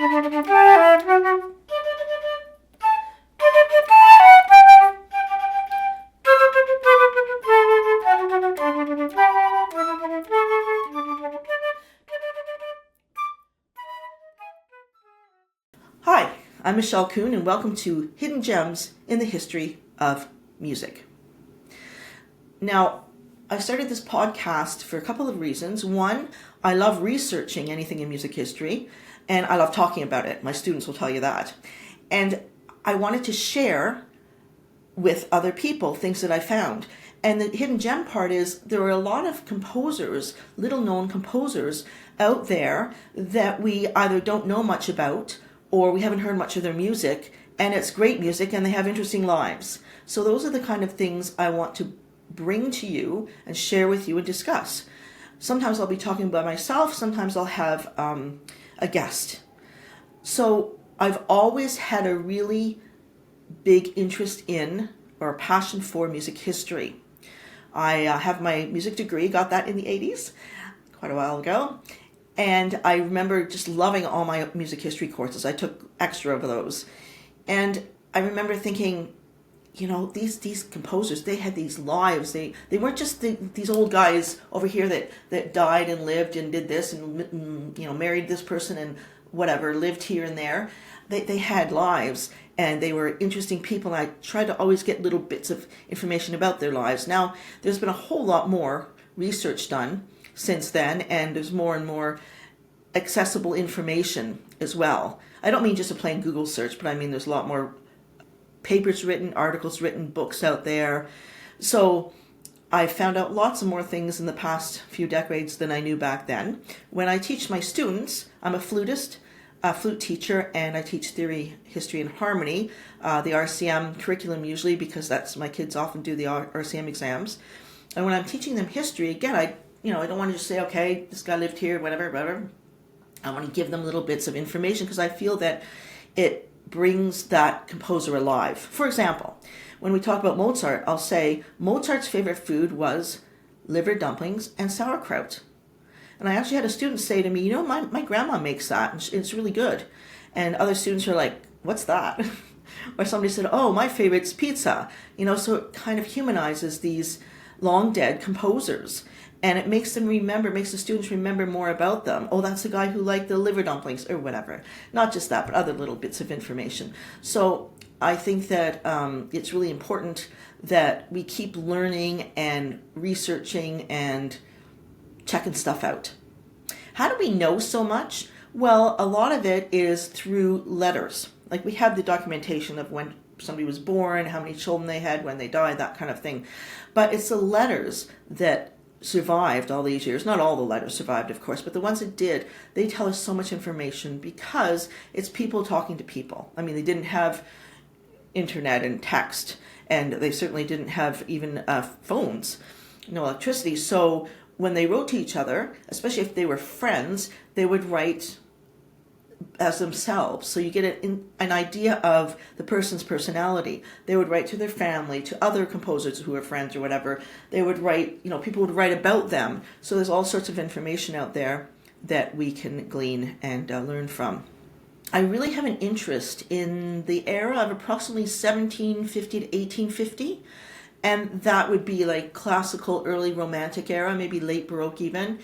Hi, I'm Michelle Kuhn, and welcome to Hidden Gems in the History of Music. Now, I started this podcast for a couple of reasons. One, I love researching anything in music history, and I love talking about it. My students will tell you that. And I wanted to share with other people things that I found. And the hidden gem part is there are a lot of composers, little known composers out there that we either don't know much about or we haven't heard much of their music, and it's great music and they have interesting lives. So those are the kind of things I want to bring to you and share with you and discuss. Sometimes I'll be talking by myself, sometimes I'll have a guest. So I've always had a really big interest in or a passion for music history. I have my music degree, got that in the 80s, quite a while ago. And I remember just loving all my music history courses. I took extra of those. And I remember thinking, you know, these composers, they had these lives. They weren't just these old guys over here that died and lived and did this and, you know, married this person and whatever, lived here and there. They had lives and they were interesting people. And I tried to always get little bits of information about their lives. Now, there's been a whole lot more research done since then, and there's more and more accessible information as well. I don't mean just a plain Google search, but I mean there's a lot more papers written, articles written, books out there. So I found out lots of more things in the past few decades than I knew back then. When I teach my students, I'm a flutist, a flute teacher, and I teach theory, history, and harmony, the RCM curriculum usually, because that's my kids often do the RCM exams. And when I'm teaching them history, again, I don't want to just say, okay, this guy lived here, whatever. I want to give them little bits of information because I feel that it brings that composer alive. For example, when we talk about Mozart, I'll say Mozart's favorite food was liver dumplings and sauerkraut. And I actually had a student say to me, you know, my grandma makes that and it's really good. And other students are like, what's that? Or somebody said, oh, my favorite's pizza. You know, so it kind of humanizes these long dead composers. And it makes them remember, makes the students remember more about them. Oh, that's the guy who liked the liver dumplings or whatever. Not just that, but other little bits of information. So I think that it's really important that we keep learning and researching and checking stuff out. How do we know so much? Well, a lot of it is through letters. Like we have the documentation of when somebody was born, how many children they had, when they died, that kind of thing. But it's the letters that survived all these years. Not all the letters survived, of course, but the ones that did, they tell us so much information because it's people talking to people. I mean, they didn't have internet and text, and they certainly didn't have even phones, no electricity. So when they wrote to each other, especially if they were friends, they would write as themselves. So you get an idea of the person's personality. They would write to their family, to other composers who were friends or whatever. They would write, you know, people would write about them. So there's all sorts of information out there that we can glean and learn from. I really have an interest in the era of approximately 1750 to 1850. And that would be like classical, early Romantic era, maybe late Baroque even.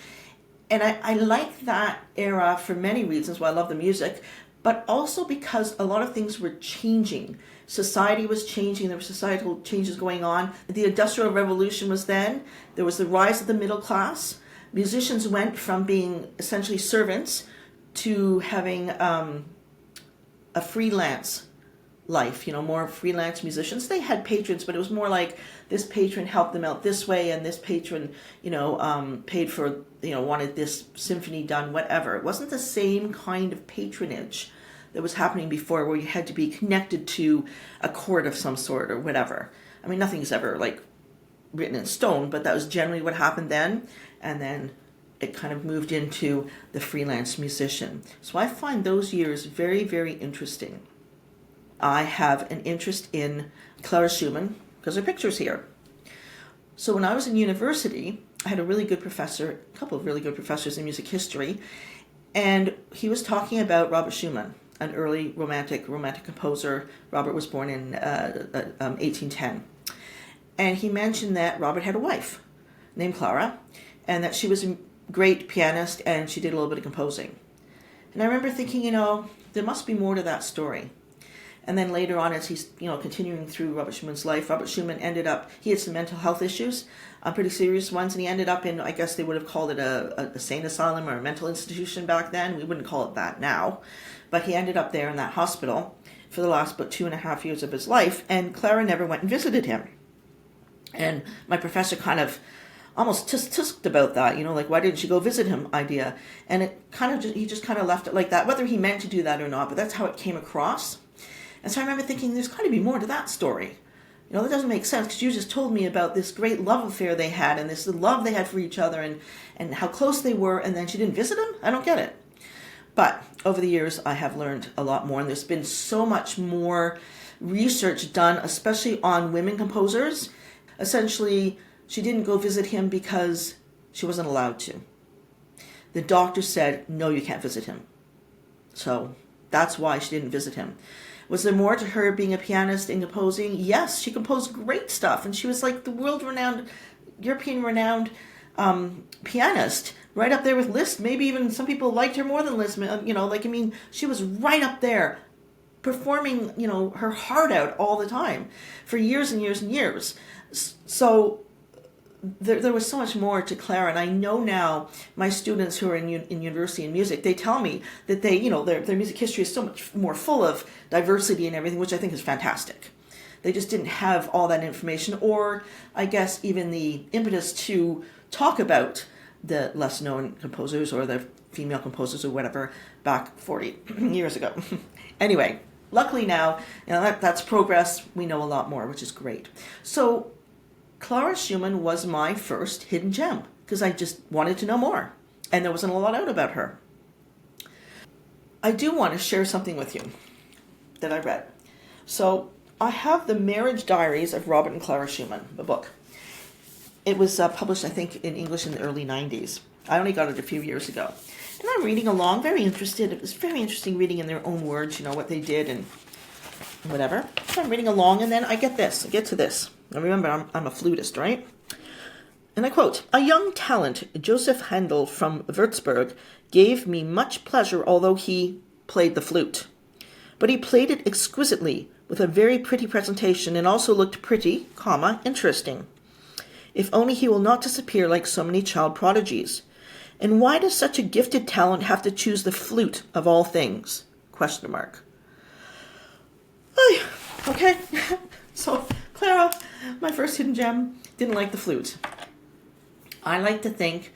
And I like that era for many reasons. Well, I love the music, but also because a lot of things were changing. Society was changing. There were societal changes going on. The Industrial Revolution was then. There was the rise of the middle class. Musicians went from being essentially servants to having a freelance life, you know, more freelance musicians. They had patrons, but it was more like this patron helped them out this way, and this patron, you know, paid for, you know, wanted this symphony done, whatever. It wasn't the same kind of patronage that was happening before, where you had to be connected to a court of some sort or whatever. I mean, nothing's ever like written in stone, but that was generally what happened then, and then it kind of moved into the freelance musician. So I find those years very, very interesting. I have an interest in Clara Schumann because her picture's here. So when I was in university, I had a really good professor, a couple of really good professors in music history, And he was talking about Robert Schumann, an early romantic composer. Robert was born in 1810. And he mentioned that Robert had a wife named Clara, and that she was a great pianist and she did a little bit of composing. And I remember thinking, there must be more to that story. And then later on, as he's continuing through Robert Schumann's life, Robert Schumann ended up, he had some mental health issues, pretty serious ones, and he ended up in, I guess they would have called it a sane asylum or a mental institution back then. We wouldn't call it that now. But he ended up there in that hospital for the last about 2.5 years of his life, and Clara never went and visited him. And my professor kind of almost tusked about that, like, why didn't she go visit him idea? And it kind of he just kind of left it like that, whether he meant to do that or not, but that's how it came across. And so I remember thinking, there's got to be more to that story. That doesn't make sense, because you just told me about this great love affair they had, and this love they had for each other, and how close they were, and then she didn't visit him? I don't get it. But over the years, I have learned a lot more, and there's been so much more research done, especially on women composers. Essentially, she didn't go visit him because she wasn't allowed to. The doctor said, no, you can't visit him. So that's why she didn't visit him. Was there more to her being a pianist and composing? Yes, she composed great stuff, and she was like the world-renowned, European-renowned pianist, right up there with Liszt. Maybe even some people liked her more than Liszt. She was right up there, performing, her heart out all the time for years and years and years. So there was so much more to Clara, and I know now my students who are in university in music, they tell me that they, their music history is so much more full of diversity and everything, which I think is fantastic. They just didn't have all that information, or I guess even the impetus to talk about the less known composers or the female composers or whatever back 40 years ago. Anyway, luckily now, that's progress. We know a lot more, which is great. So Clara Schumann was my first hidden gem, because I just wanted to know more, and there wasn't a lot out about her. I do want to share something with you that I read. So I have the Marriage Diaries of Robert and Clara Schumann, the book. It was published, I think, in English in the early 90s. I only got it a few years ago. And I'm reading along, very interested. It was very interesting reading in their own words, what they did and whatever. So I'm reading along, and then I get to this. Now remember, I'm a flutist, right? And I quote, "A young talent, Joseph Handel from Würzburg, gave me much pleasure, although he played the flute. But he played it exquisitely, with a very pretty presentation, and also looked pretty, interesting. If only he will not disappear like so many child prodigies. And why does such a gifted talent have to choose the flute of all things? Question mark." Okay, so Clara, my first hidden gem, didn't like the flute. I like to think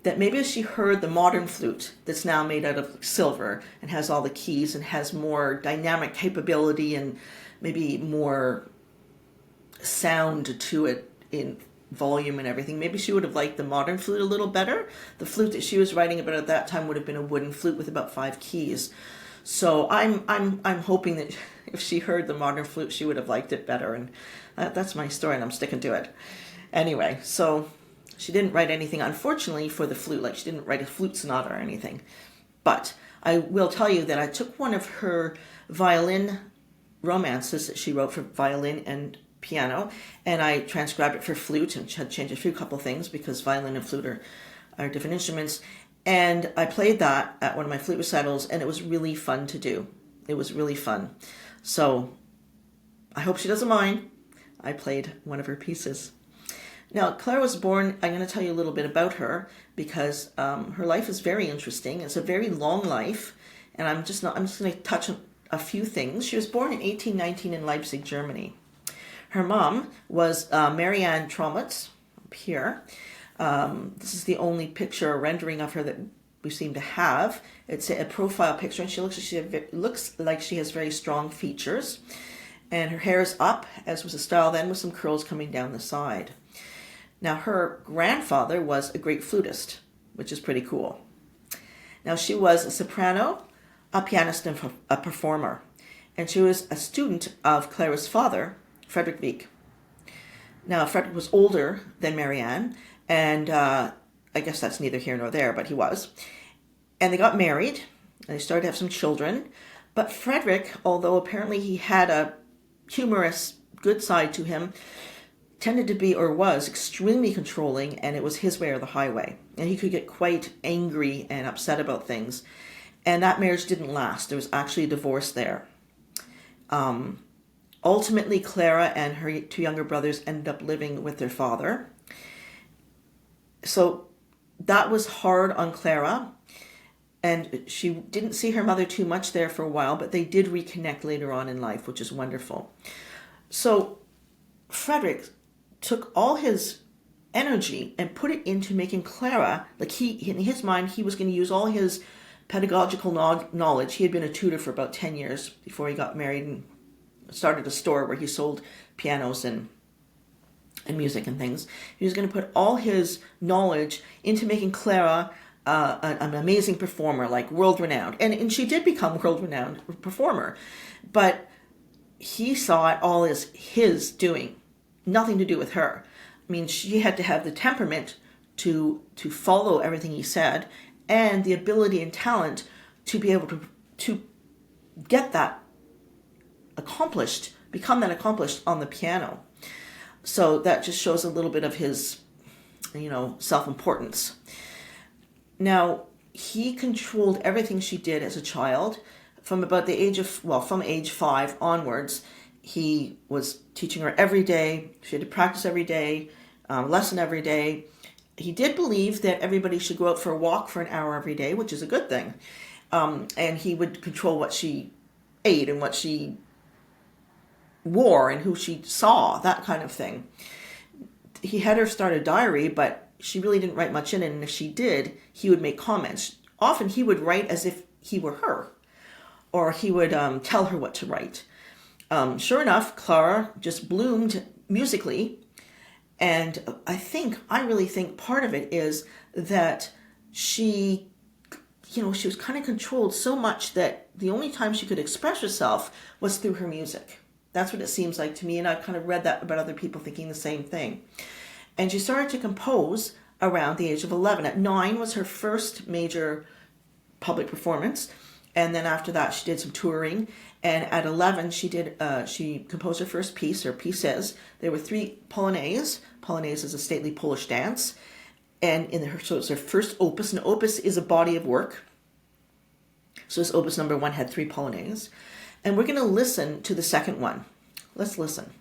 that maybe she heard the modern flute that's now made out of silver and has all the keys and has more dynamic capability and maybe more sound to it in volume and everything. Maybe she would have liked the modern flute a little better. The flute that she was writing about at that time would have been a wooden flute with about 5 keys. So I'm hoping that if she heard the modern flute, she would have liked it better. And that's my story, and I'm sticking to it. Anyway, so she didn't write anything, unfortunately, for the flute. Like, she didn't write a flute sonata or anything. But I will tell you that I took one of her violin romances that she wrote for violin and piano, and I transcribed it for flute and had changed a couple things because violin and flute are different instruments. And I played that at one of my flute recitals, and it was really fun to do. It was really fun. So I hope she doesn't mind. I played one of her pieces. Now, Clara was born, I'm going to tell you a little bit about her, because her life is very interesting. It's a very long life, and I'm just going to touch on a few things. She was born in 1819 in Leipzig, Germany. Her mom was Marianne Tromitz, up here. This is the only picture or rendering of her that we seem to have. It's a profile picture, and she looks like she has very strong features. And her hair is up, as was the style then, with some curls coming down the side. Now, her grandfather was a great flutist, which is pretty cool. Now, she was a soprano, a pianist, and a performer. And she was a student of Clara's father, Frederick Wieck. Now, Frederick was older than Marianne, and I guess that's neither here nor there, but he was. And they got married, and they started to have some children. But Frederick, although apparently he had a humorous, good side to him, tended to be, or was, extremely controlling, and it was his way or the highway. And he could get quite angry and upset about things. And that marriage didn't last. There was actually a divorce there. Ultimately, Clara and her two younger brothers ended up living with their father. So that was hard on Clara. And she didn't see her mother too much there for a while, but they did reconnect later on in life, which is wonderful. So Frederick took all his energy and put it into making Clara, like in his mind, he was going to use all his pedagogical knowledge. He had been a tutor for about 10 years before he got married and started a store where he sold pianos and music and things. He was going to put all his knowledge into making Clara an amazing performer, like world-renowned. And she did become a world-renowned performer. But he saw it all as his doing, nothing to do with her. I mean, she had to have the temperament to follow everything he said, and the ability and talent to be able to get that accomplished, become that accomplished on the piano. So that just shows a little bit of his, self-importance. Now, he controlled everything she did as a child. From about the age of, from age 5 onwards, he was teaching her every day. She had to practice every day, lesson every day. He did believe that everybody should go out for a walk for an hour every day, which is a good thing. And he would control what she ate and what she wore and who she saw, that kind of thing. He had her start a diary, but she really didn't write much in it. And if she did, he would make comments. Often he would write as if he were her, or he would tell her what to write. Sure enough, Clara just bloomed musically. And I really think part of it is that she was kind of controlled so much that the only time she could express herself was through her music. That's what it seems like to me. And I've kind of read that about other people thinking the same thing. And she started to compose around the age of 11. At 9 was her first major public performance. And then after that, she did some touring. And at 11, she composed her first piece, or pieces. There were 3 polonaises. Polonaise is a stately Polish dance. And so it's her first opus. An opus is a body of work. So this opus number 1 had 3 polonaises. And we're going to listen to the second one. Let's listen.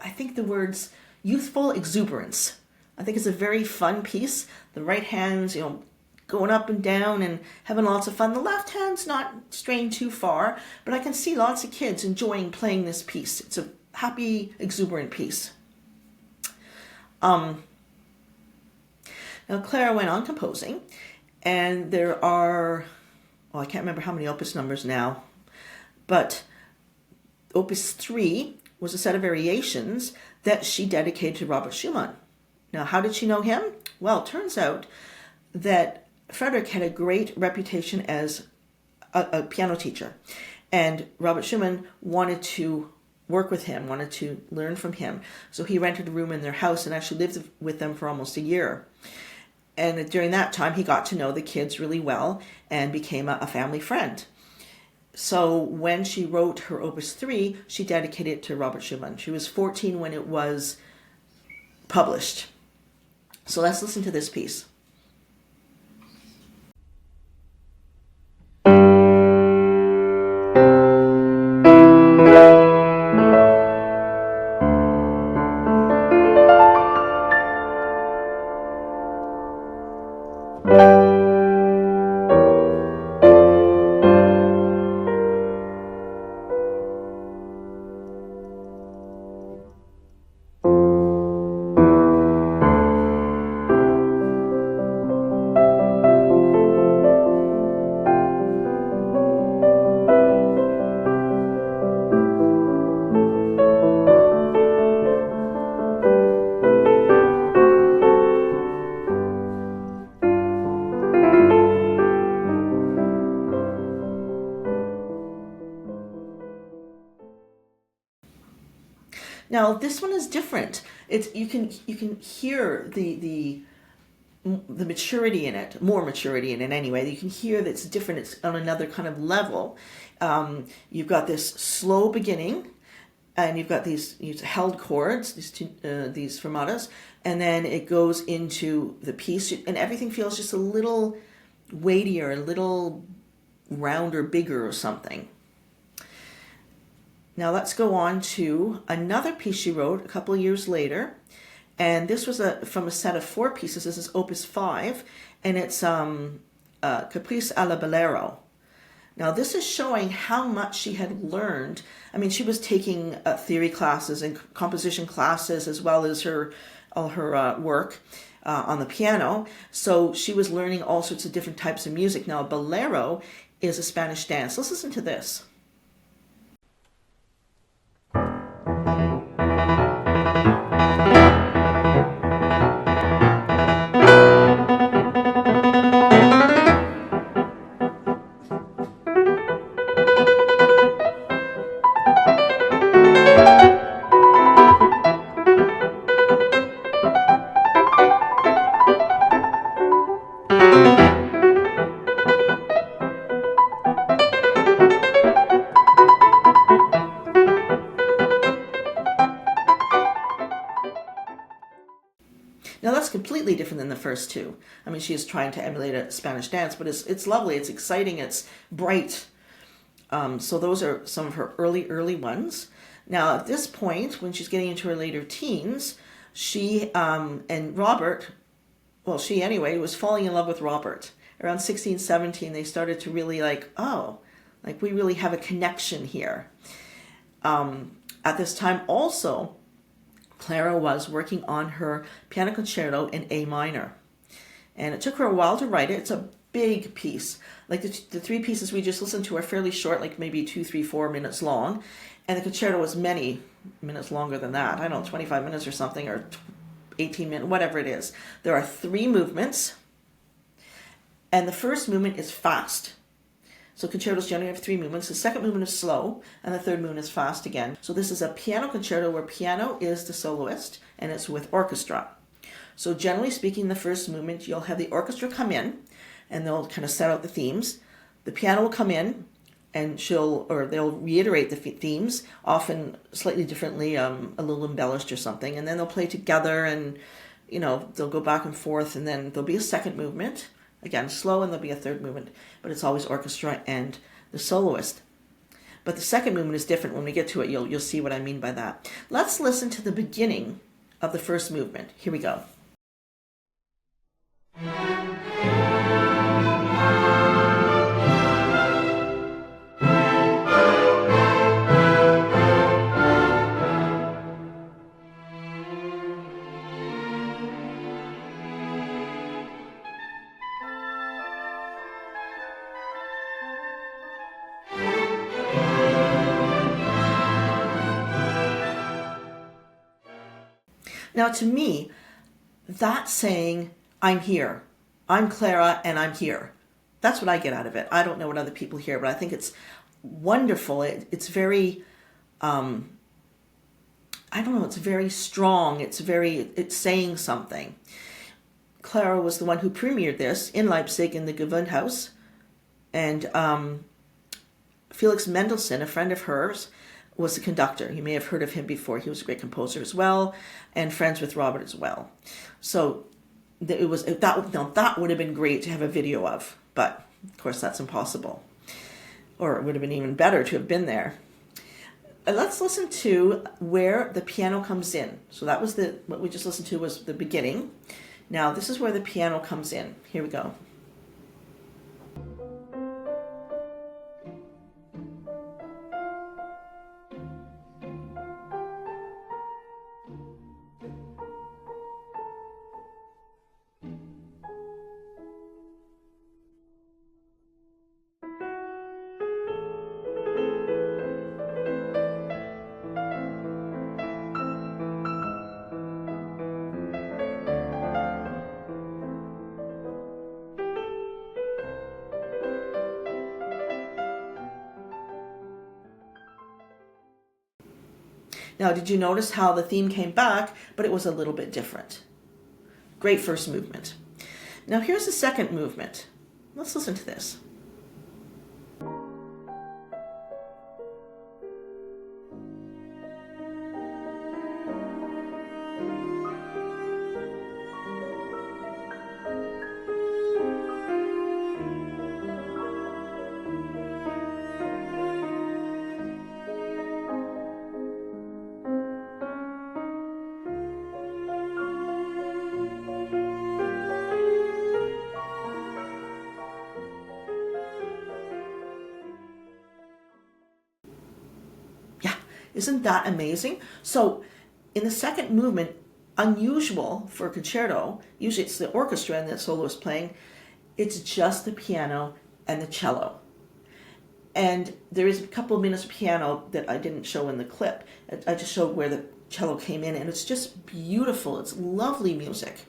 I think the words youthful exuberance. I think it's a very fun piece. The right hand's, going up and down and having lots of fun. The left hand's not straying too far, but I can see lots of kids enjoying playing this piece. It's a happy, exuberant piece. Now Clara went on composing, and there are, I can't remember how many opus numbers now, but opus 3 was a set of variations that she dedicated to Robert Schumann. Now, how did she know him? Well, it turns out that Frederick had a great reputation as a piano teacher, and Robert Schumann wanted to work with him, wanted to learn from him. So he rented a room in their house and actually lived with them for almost a year. And during that time, he got to know the kids really well and became a family friend. So when she wrote her Opus 3, she dedicated it to Robert Schumann. She was 14 when it was published. So let's listen to this piece. Now this one is different. It's you can hear the maturity in it, more maturity in it anyway. You can hear that it's different. It's on another kind of level. You've got this slow beginning, and you've got these held chords, these fermatas, and then it goes into the piece, and everything feels just a little weightier, a little rounder, bigger or something. Now let's go on to another piece she wrote a couple of years later, and this was from a set of 4 pieces. This is Opus 5, and it's Caprice a la Bolero. Now this is showing how much she had learned. I mean, she was taking theory classes and composition classes as well as all her work on the piano. So she was learning all sorts of different types of music. Now, a bolero is a Spanish dance. Let's listen to this. Now that's completely different than the first 2. I mean, she is trying to emulate a Spanish dance, but it's lovely, it's exciting, it's bright. So those are some of her early ones. Now at this point, when she's getting into her later teens, she and Robert, well, she anyway, was falling in love with Robert. Around 16, 17, they started to really we really have a connection here. At this time also, Clara was working on her piano concerto in A minor. And it took her a while to write it. It's a big piece. Like the 3 pieces we just listened to are fairly short, like maybe 2, 3, 4 minutes long. And the concerto was many minutes longer than that. I don't know, 25 minutes or something, or 18 minutes, whatever it is. There are 3 movements. And the first movement is fast. So concertos generally have 3 movements. The second movement is slow, and the third movement is fast again. So this is a piano concerto where piano is the soloist, and it's with orchestra. So generally speaking, the first movement, you'll have the orchestra come in, and they'll kind of set out the themes. The piano will come in, and they'll reiterate the themes, often slightly differently, a little embellished or something, and then they'll play together, and they'll go back and forth, and then there'll be a second movement. Again, slow, and there'll be a third movement, but it's always orchestra and the soloist. But the second movement is different. When we get to it, you'll see what I mean by that. Let's listen to the beginning of the first movement. Here we go. Now, to me, that's saying, I'm here. I'm Clara, and I'm here. That's what I get out of it. I don't know what other people hear, but I think it's wonderful. It's very, I don't know, it's very strong. It's saying something. Clara was the one who premiered this in Leipzig in the Gewandhaus. And Felix Mendelssohn, a friend of hers, was the conductor. You may have heard of him before. He was a great composer as well, and friends with Robert as well. So that would have been great to have a video of, but of course that's impossible. Or it would have been even better to have been there. Let's listen to where the piano comes in. So that was what we just listened to was the beginning. Now this is where the piano comes in. Here we go. Now, did you notice how the theme came back, but it was a little bit different? Great first movement. Now, here's the second movement. Let's listen to this. Isn't that amazing? So in the second movement, unusual for a concerto, usually it's the orchestra and the soloist playing, it's just the piano and the cello. And there is a couple of minutes of piano that I didn't show in the clip. I just showed where the cello came in, and it's just beautiful. It's lovely music.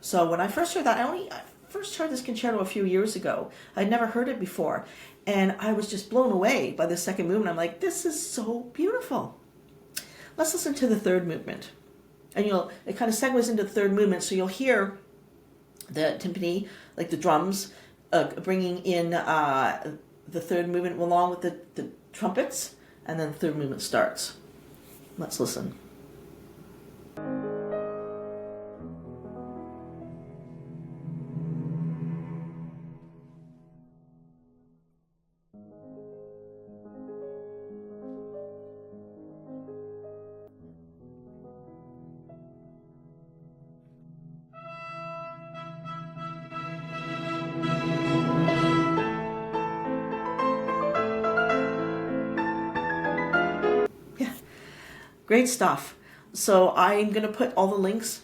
So when I first heard that, I first heard this concerto a few years ago. I'd never heard it before. And I was just blown away by the second movement. I'm like, this is so beautiful. Let's listen to the third movement. And it kind of segues into the third movement. So you'll hear the timpani, like the drums, bringing in the third movement along with the trumpets. And then the third movement starts. Let's listen. Great stuff. So I'm going to put all the links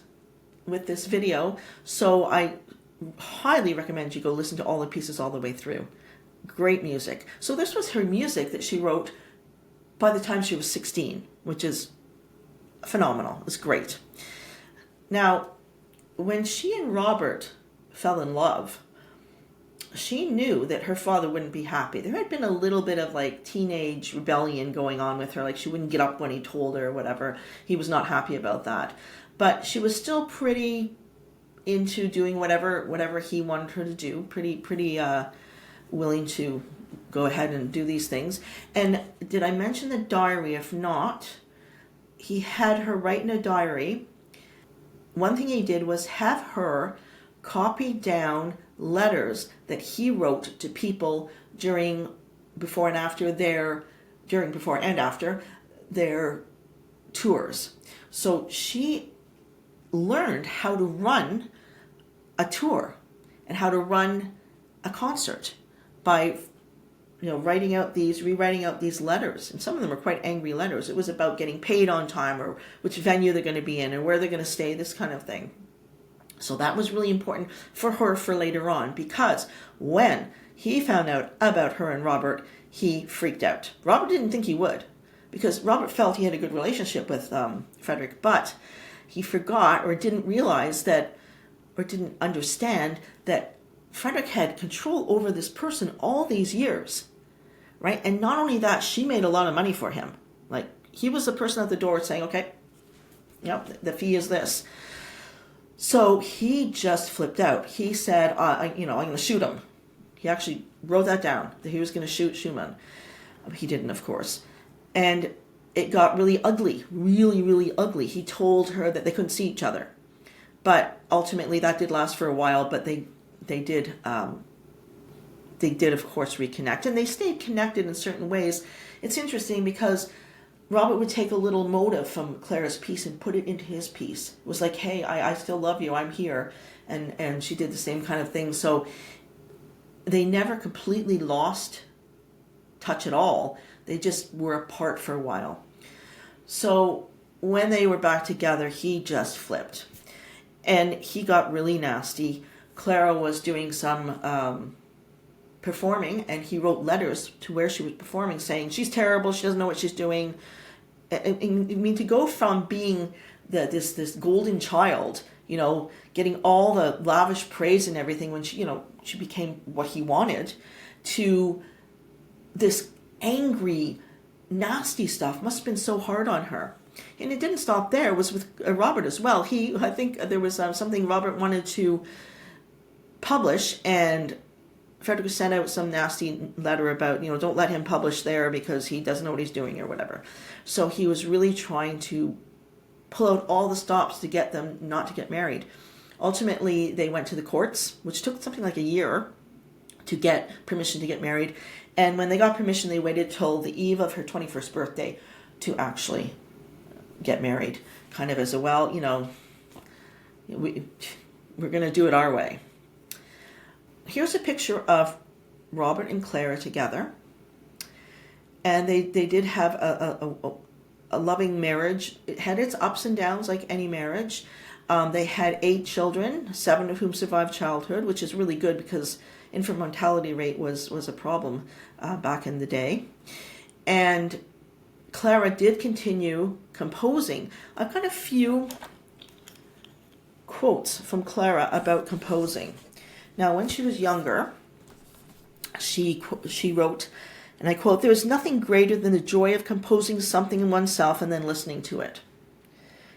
with this video. So I highly recommend you go listen to all the pieces all the way through. Great music. So this was her music that she wrote by the time she was 16, which is phenomenal. It's great. Now, when she and Robert fell in love, she knew that her father wouldn't be happy. There had been a little bit of like teenage rebellion going on with her. Like she wouldn't get up when he told her or whatever. He was not happy about that. But she was still pretty into doing whatever he wanted her to do. Pretty willing to go ahead and do these things. And did I mention the diary? If not, he had her write in a diary. One thing he did was have her copy down letters that he wrote to people before and after their tours. So she learned how to run a tour and how to run a concert by rewriting out these letters. And some of them are quite angry letters. It was about getting paid on time or which venue they're going to be in and where they're going to stay, this kind of thing. So that was really important for her for later on, because when he found out about her and Robert, he freaked out. Robert didn't think he would, because Robert felt he had a good relationship with Frederick, but he forgot or didn't realize that, or didn't understand that Frederick had control over this person all these years, right? And not only that, she made a lot of money for him. Like, he was the person at the door saying, okay, the fee is this. So he just flipped out. He said, I'm going to shoot him. He actually wrote that down, that he was going to shoot Schumann. He didn't, of course. And it got really ugly, really, really ugly. He told her that they couldn't see each other. But ultimately, that did last for a while, but they did, of course, reconnect. And they stayed connected in certain ways. It's interesting because Robert would take a little motive from Clara's piece and put it into his piece. It was like, hey, I still love you, I'm here. And she did the same kind of thing. So they never completely lost touch at all. They just were apart for a while. So when they were back together, he just flipped. And he got really nasty. Clara was doing some performing, and he wrote letters to where she was performing saying, she's terrible, she doesn't know what she's doing. I mean, to go from being this golden child, getting all the lavish praise and everything when she became what he wanted, to this angry, nasty stuff must have been so hard on her. And it didn't stop there. It was with Robert as well. I think there was something Robert wanted to publish, and Frederick sent out some nasty letter about, don't let him publish there because he doesn't know what he's doing or whatever. So he was really trying to pull out all the stops to get them not to get married. Ultimately, they went to the courts, which took something like a year to get permission to get married. And when they got permission, they waited till the eve of her 21st birthday to actually get married. Kind of as a, we're going to do it our way. Here's a picture of Robert and Clara together. And they did have a loving marriage. It had its ups and downs like any marriage. They had 8 children, 7 of whom survived childhood, which is really good because infant mortality rate was a problem back in the day. And Clara did continue composing. I've got a few quotes from Clara about composing. Now, when she was younger, she wrote, and I quote, "There is nothing greater than the joy of composing something in oneself and then listening to it."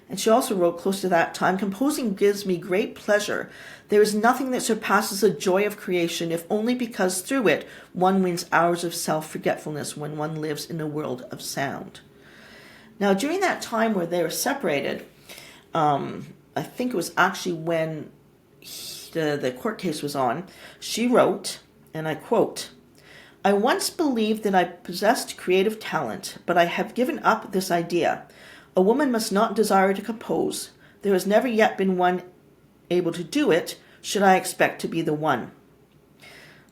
And she also wrote close to that time, "Composing gives me great pleasure. There is nothing that surpasses the joy of creation, if only because through it one wins hours of self-forgetfulness when one lives in a world of sound." Now, during that time where they were separated, I think it was actually when the court case was on, she wrote, and I quote, "I once believed that I possessed creative talent, but I have given up this idea. A woman must not desire to compose. There has never yet been one able to do it. Should I expect to be the one?"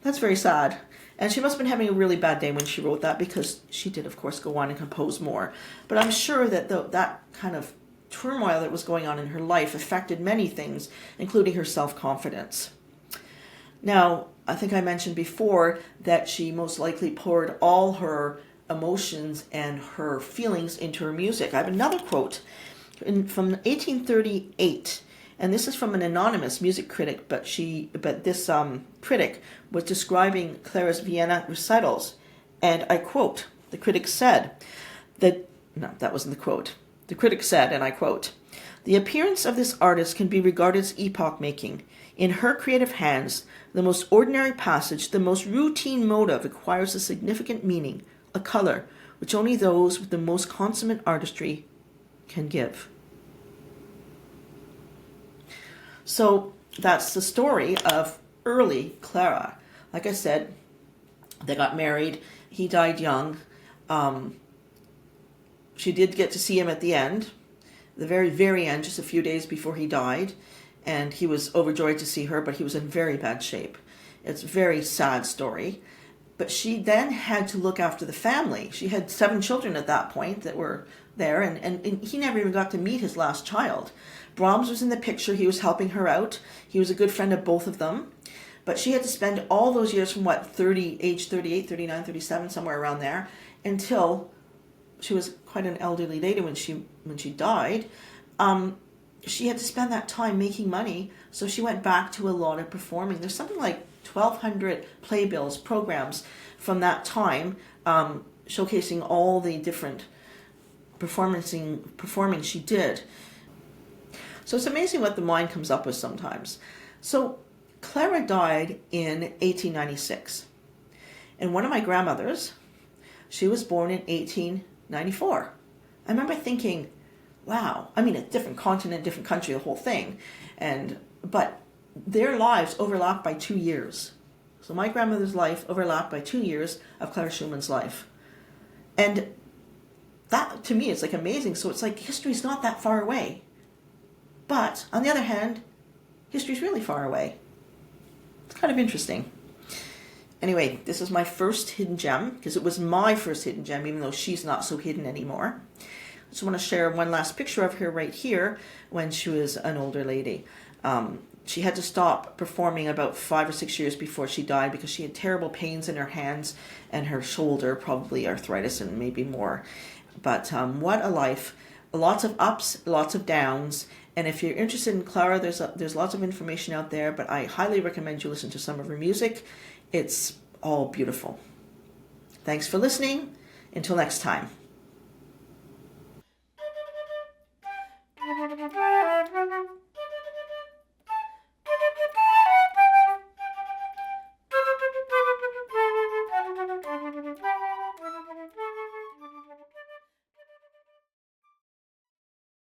That's very sad. And she must have been having a really bad day when she wrote that, because she did, of course, go on and compose more. But I'm sure that that kind of turmoil that was going on in her life affected many things, including her self-confidence. Now, I think I mentioned before that she most likely poured all her emotions and her feelings into her music. I have another quote from 1838, and this is from an anonymous music critic, but this critic was describing Clara's Vienna recitals, and I quote, the critic said that, no, that wasn't the quote. The critic said, and I quote, "The appearance of this artist can be regarded as epoch-making. In her creative hands, the most ordinary passage, the most routine motive acquires a significant meaning, a color, which only those with the most consummate artistry can give." So that's the story of early Clara. Like I said, they got married. He died young. She did get to see him at the end, the very, very end, just a few days before he died. And he was overjoyed to see her, but he was in very bad shape. It's a very sad story. But she then had to look after the family. She had 7 children at that point that were there, and he never even got to meet his last child. Brahms was in the picture. He was helping her out. He was a good friend of both of them. But she had to spend all those years from age 38, 39, 37, somewhere around there, until she was quite an elderly lady when she died. She had to spend that time making money, so she went back to a lot of performing. There's something like 1,200 playbills, programs from that time, showcasing all the different performing she did. So it's amazing what the mind comes up with sometimes. So Clara died in 1896. And one of my grandmothers, she was born in 1894. I remember thinking, wow, I mean, a different continent, different country, the whole thing. But their lives overlapped by 2 years. So my grandmother's life overlapped by 2 years of Clara Schumann's life. And that, to me, is like amazing. So it's like history's not that far away. But on the other hand, history's really far away. It's kind of interesting. Anyway, this is my first hidden gem, because it was my first hidden gem, even though she's not so hidden anymore. I just want to share one last picture of her right here when she was an older lady. She had to stop performing about 5 or 6 years before she died because she had terrible pains in her hands and her shoulder, probably arthritis and maybe more. But what a life. Lots of ups, lots of downs. And if you're interested in Clara, there's lots of information out there, but I highly recommend you listen to some of her music. It's all beautiful. Thanks for listening. Until next time.